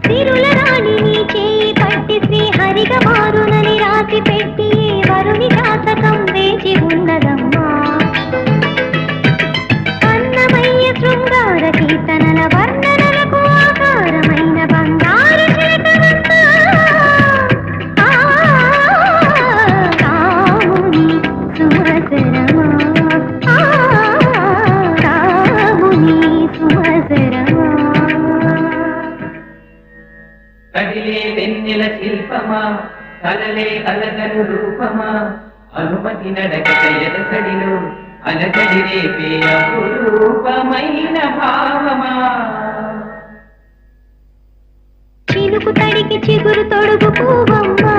సిరుల రాణిని చేయి పట్టి శ్రీహరిగా మారునని రాసి పెట్టి వరుని జాతకం వేచి ఉన్నదమ్మా. అన్నమయ్య శృంగార కీర్తనల వర్ణనలకు ఆకారమైన బంగారు చిలకనమ్మా. రాముని సుమసరమా, రాముని సుమసరమా. కదిలే వెన్నెల శిల్పమా, కలలే అలగను రూపమా, అనుమతి నడకట ఎదసడిలో అలకడి రేపే అపురూపమైన భావమా. చిలుకు తడికి చిగురు తొడుగు పువ్వమ్మా,